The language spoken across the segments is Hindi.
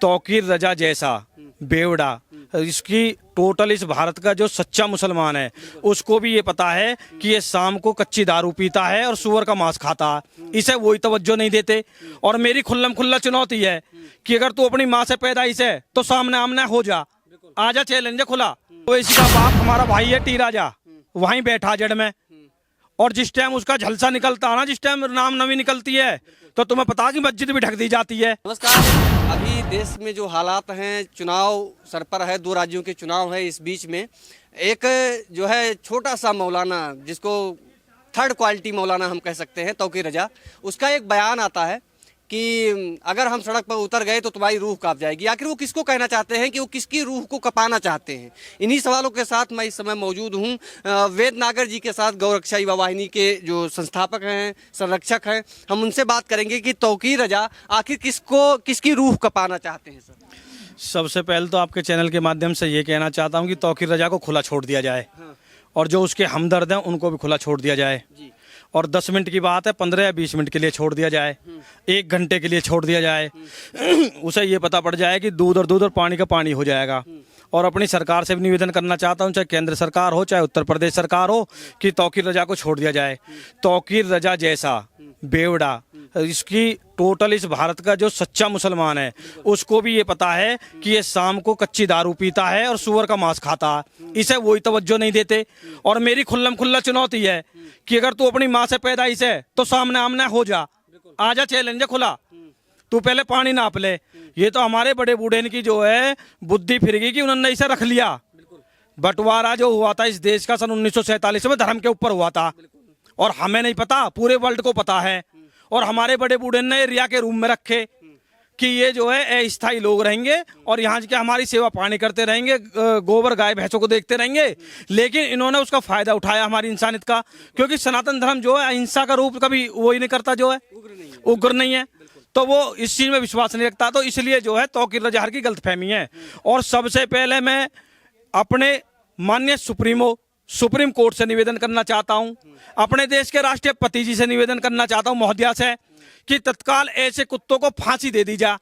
तौकीर रजा जैसा बेवड़ा, इसकी टोटल इस भारत का जो सच्चा मुसलमान है उसको भी ये पता है कि ये शाम को कच्ची दारू पीता है और सुअर का मांस खाता है। इसे वही तवज्जो नहीं देते। और मेरी खुल्लम खुल्ला चुनौती है कि अगर तू अपनी माँ से पैदाइश है तो सामने आमने हो जा, आजा, चैलेंज है खुला। तो इसी का बाप हमारा भाई है टी राजा, वहीं बैठा जड़ में, और जिस टाइम उसका झलसा निकलता है ना, जिस टाइम राम नवी निकलती है, तो तुम्हें पता कि मस्जिद भी ढक दी जाती है। नमस्कार। अभी देश में जो हालात हैं, चुनाव सर पर है, 2 राज्यों के चुनाव है। इस बीच में एक जो है छोटा सा मौलाना, जिसको थर्ड क्वालिटी मौलाना हम कह सकते हैं, तौकीर रजा, उसका एक बयान आता है कि अगर हम सड़क पर उतर गए तो तुम्हारी रूह कांप जाएगी। आखिर वो किसको कहना चाहते हैं, कि वो किसकी रूह को कपाना चाहते हैं? इन्हीं सवालों के साथ मैं इस समय मौजूद हूँ वेद नागर जी के साथ, गौरक्षा युवा वाहिनी के जो संस्थापक हैं, संरक्षक हैं। हम उनसे बात करेंगे कि तौकीर रजा आखिर किसकी रूह कपाना चाहते हैं। सर, सबसे पहले तो आपके चैनल के माध्यम से ये कहना चाहता हूँ कि तौकीर रजा को खुला छोड़ दिया जाए, और जो उसके हमदर्द हैं उनको भी खुला छोड़ दिया जाए। और 10 मिनट की बात है, 15 या 20 मिनट के लिए छोड़ दिया जाए, 1 घंटे के लिए छोड़ दिया जाए। उसे ये पता पड़ जाए कि दूध और पानी का पानी हो जाएगा। और अपनी सरकार से भी निवेदन करना चाहता हूँ, चाहे केंद्र सरकार हो चाहे उत्तर प्रदेश सरकार हो, कि तौकीर रजा को छोड़ दिया जाए। तौकीर रजा जैसा बेवड़ा, इसकी टोटल इस भारत का जो सच्चा मुसलमान है उसको भी ये पता है कि ये शाम को कच्ची दारू पीता है और सुअर का मांस खाता है। इसे वही तवज्जो नहीं देते। और मेरी खुल्लम खुल्ला चुनौती है कि अगर तू अपनी माँ से पैदाइश है तो सामने आमने हो जा, आजा, चैलेंज है खुला। तू पहले पानी नाप ले। ये तो हमारे बड़े बूढ़े की जो है बुद्धि फिर गई कि उन्होंने इसे रख लिया। बंटवारा जो हुआ था इस देश का सन 1947 में धर्म के ऊपर हुआ था, और हमें नहीं पता, पूरे वर्ल्ड को पता है। और हमारे बड़े बूढ़े ने रिया के रूम में रखे कि ये जो है अस्थायी लोग रहेंगे और यहाँ के हमारी सेवा पानी करते रहेंगे, गोबर गाय भैंसों को देखते रहेंगे। लेकिन इन्होंने उसका फायदा उठाया हमारी इंसानियत का, क्योंकि सनातन धर्म जो है अहिंसा का रूप कभी वो ही नहीं करता, जो है उग्र नहीं है, तो वो इस चीज में विश्वास नहीं रखता। तो इसलिए जो है तौकीर रजा की गलतफहमी है। और सबसे पहले मैं अपने माननीय सुप्रीम कोर्ट से निवेदन करना चाहता हूं, अपने देश के राष्ट्रपति जी से निवेदन करना चाहता हूं, महोदया से, कि तत्काल ऐसे कुत्तों को फांसी दे दी जा।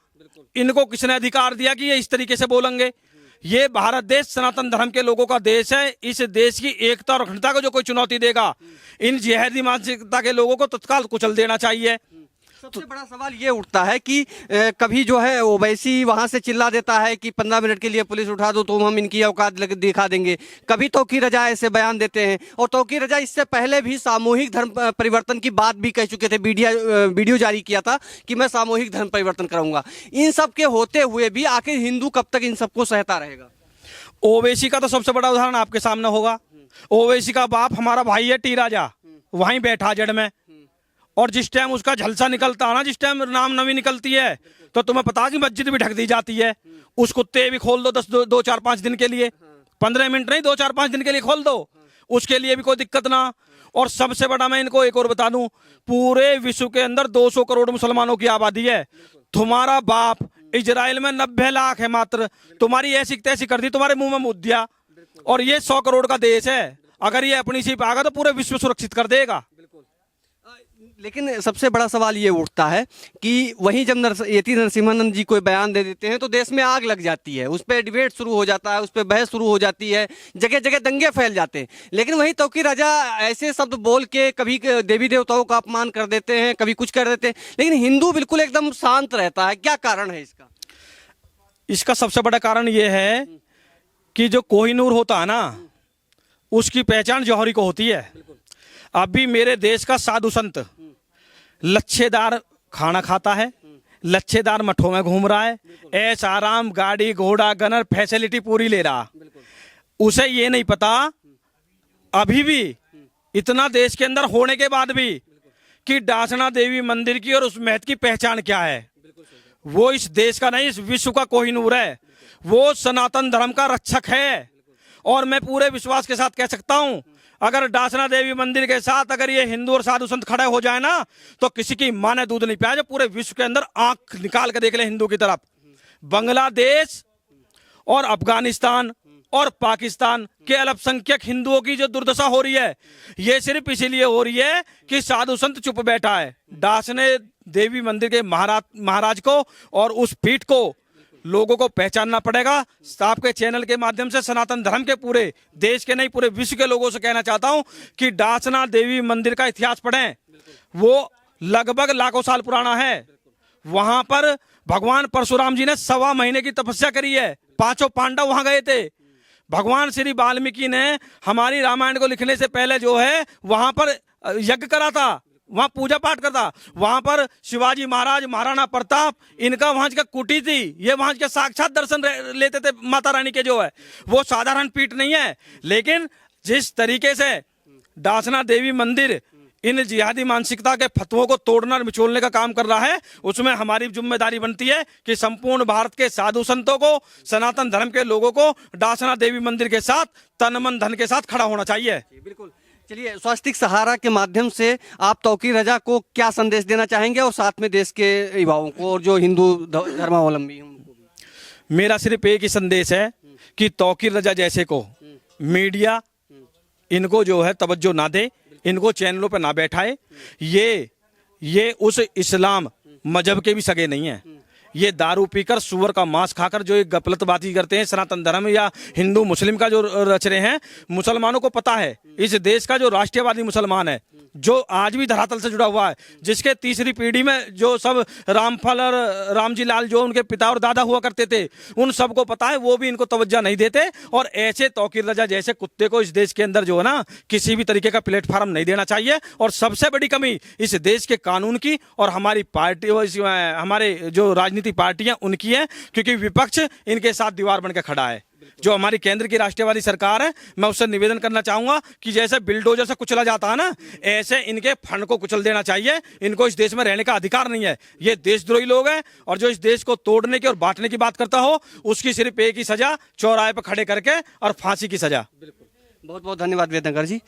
इनको किसने अधिकार दिया कि ये इस तरीके से बोलेंगे? ये भारत देश सनातन धर्म के लोगों का देश है। इस देश की एकता और अखंडता को जो कोई चुनौती देगा, इन जिहादी मानसिकता के लोगों को तत्काल कुचल देना चाहिए। सबसे बड़ा सवाल ये उठता है कि कभी जो है ओवैसी वहां से चिल्ला देता है कि 15 मिनट के लिए पुलिस उठा दो तो हम इनकी औकात दिखा देंगे। कभी तौकीर रजा ऐसे बयान देते हैं। और तौकीर रजा इससे पहले भी सामूहिक धर्म परिवर्तन की बात भी कह चुके थे, वीडियो जारी किया था कि मैं सामूहिक धर्म परिवर्तन करूंगा। इन सब के होते हुए भी आखिर हिंदू कब तक इन सबको सहता रहेगा? ओवैसी का तो सबसे बड़ा उदाहरण आपके सामने होगा। ओवैसी का बाप हमारा भाई है टी राजा, वहीं बैठा जड़ में, और जिस टाइम उसका झलसा निकलता है ना, जिस टाइम राम नवी निकलती है, तो तुम्हें पता कि मस्जिद भी ढक दी जाती है। उस कुत्ते भी खोल दो 2-4-5 दिन के लिए, 15 मिनट नहीं, 2-4-5 दिन के लिए खोल दो, उसके लिए भी कोई दिक्कत ना। और सबसे बड़ा मैं इनको एक और बता दूं, पूरे विश्व के अंदर 200 करोड़ मुसलमानों की आबादी है। तुम्हारा बाप इजराइल में 90 लाख है मात्र, तुम्हारी ऐसी तैसी कर दी, तुम्हारे मुंह में मुद्द दिया। और ये 100 करोड़ का देश है। अगर ये अपनी सीप आएगा तो पूरे विश्व सुरक्षित कर देगा। लेकिन सबसे बड़ा सवाल ये उठता है कि वहीं जब यति नरसिम्हानंद जी कोई बयान दे देते हैं तो देश में आग लग जाती है, उस पर डिबेट शुरू हो जाता है, उस पर बहस शुरू हो जाती है, जगह जगह दंगे फैल जाते हैं। लेकिन वहीं तौकीर रजा ऐसे शब्द बोल के कभी देवी देवताओं का अपमान कर देते हैं, कभी कुछ कर देते हैं, लेकिन हिंदू बिल्कुल एकदम शांत रहता है। क्या कारण है इसका? इसका सबसे बड़ा कारण यह है कि जो कोहिनूर होता है ना, उसकी पहचान जौहरी को होती है। अभी मेरे देश का साधु संत लच्छेदार खाना खाता है, लच्छेदार मठों में घूम रहा है, ऐश आराम, गाड़ी घोड़ा गनर फैसिलिटी पूरी ले रहा। उसे ये नहीं पता अभी भी, इतना देश के अंदर होने के बाद भी, कि डासना देवी मंदिर की और उस महत की पहचान क्या है। वो इस देश का नहीं, इस विश्व का कोहिनूर है। वो सनातन धर्म का रक्षक है। और मैं पूरे विश्वास के साथ कह सकता हूं, अगर डासना देवी मंदिर के साथ अगर ये हिंदू और साधु संत खड़े हो जाए ना, तो किसी की मां ने दूध नहीं पिया। जो पूरे विश्व के अंदर आंख निकाल के देख ले हिंदू की तरफ। बांग्लादेश और अफगानिस्तान और पाकिस्तान के अल्पसंख्यक हिंदुओं की जो दुर्दशा हो रही है, ये सिर्फ इसीलिए हो रही है कि साधु संत चुप बैठा है। डासने देवी मंदिर के महाराज को और उस पीठ को लोगों को पहचानना पड़ेगा। आपके चैनल के माध्यम से सनातन धर्म के पूरे देश के नहीं पूरे विश्व के लोगों से कहना चाहता हूं कि डासना देवी मंदिर का इतिहास पढ़ें। वो लगभग लाखों साल पुराना है। वहां पर भगवान परशुराम जी ने 1.25 महीने की तपस्या करी है। 5 पांडव वहां गए थे। भगवान श्री वाल्मीकि ने हमारी रामायण को लिखने से पहले जो है वहां पर यज्ञ करा था, वहां पूजा पाठ करता। वहां पर शिवाजी महाराज, महाराणा प्रताप, इनका वहां का कुटी थी। ये वहां के साक्षात दर्शन लेते थे माता रानी के। जो है वो साधारण पीठ नहीं है। लेकिन जिस तरीके से डासना देवी मंदिर इन जिहादी मानसिकता के फतवों को तोड़ना और मिचोलने का काम कर रहा है, उसमें हमारी जिम्मेदारी बनती है कि संपूर्ण भारत के साधु संतों को, सनातन धर्म के लोगों को डासना देवी मंदिर के साथ तन मन धन के साथ खड़ा होना चाहिए। बिल्कुल। चलिए, स्वास्तिक सहारा के माध्यम से आप तौकीर रजा को क्या संदेश देना चाहेंगे और साथ में देश के युवाओं को और जो हिंदू धर्मावलंबी हैं उनको भी? मेरा सिर्फ एक ही संदेश है कि तौकीर रजा जैसे को मीडिया इनको जो है तवज्जो ना दे, इनको चैनलों पर ना बैठाए। ये उस इस्लाम मजहब के भी सगे नहीं है। ये दारू पीकर, सुअर का मांस खाकर जो एक गफलतबाजी करते हैं, सनातन धर्म या हिंदू मुस्लिम का जो रच रहे हैं। मुसलमानों को पता है, इस देश का जो राष्ट्रीयवादी मुसलमान है, जो आज भी धरातल से जुड़ा हुआ है, जिसके तीसरी पीढ़ी में जो सब रामफल और रामजी लाल जो उनके पिता और दादा हुआ करते थे, उन सबको पता है। वो भी इनको तवज्जो नहीं देते। और ऐसे तौकीर रजा जैसे कुत्ते को इस देश के अंदर जो है ना किसी भी तरीके का प्लेटफॉर्म नहीं देना चाहिए। और सबसे बड़ी कमी इस देश के कानून की और हमारी पार्टी, हमारे जो राजनीतिक पार्टियां उनकी है, क्योंकि विपक्ष इनके साथ दीवार बनकर खड़ा है। जो हमारी केंद्र की राष्ट्रवादी सरकार है, मैं उससे निवेदन करना चाहूंगा कि जैसे बिल्डोजर से कुचला जाता है ना, ऐसे इनके फंड को कुचल देना चाहिए। इनको इस देश में रहने का अधिकार नहीं है। ये देशद्रोही लोग हैं। और जो इस देश को तोड़ने की और बांटने की बात करता हो, उसकी सिर्फ एक ही सजा, चौराहे पर खड़े करके और फांसी की सजा। बहुत बहुत धन्यवाद वेदनकर जी।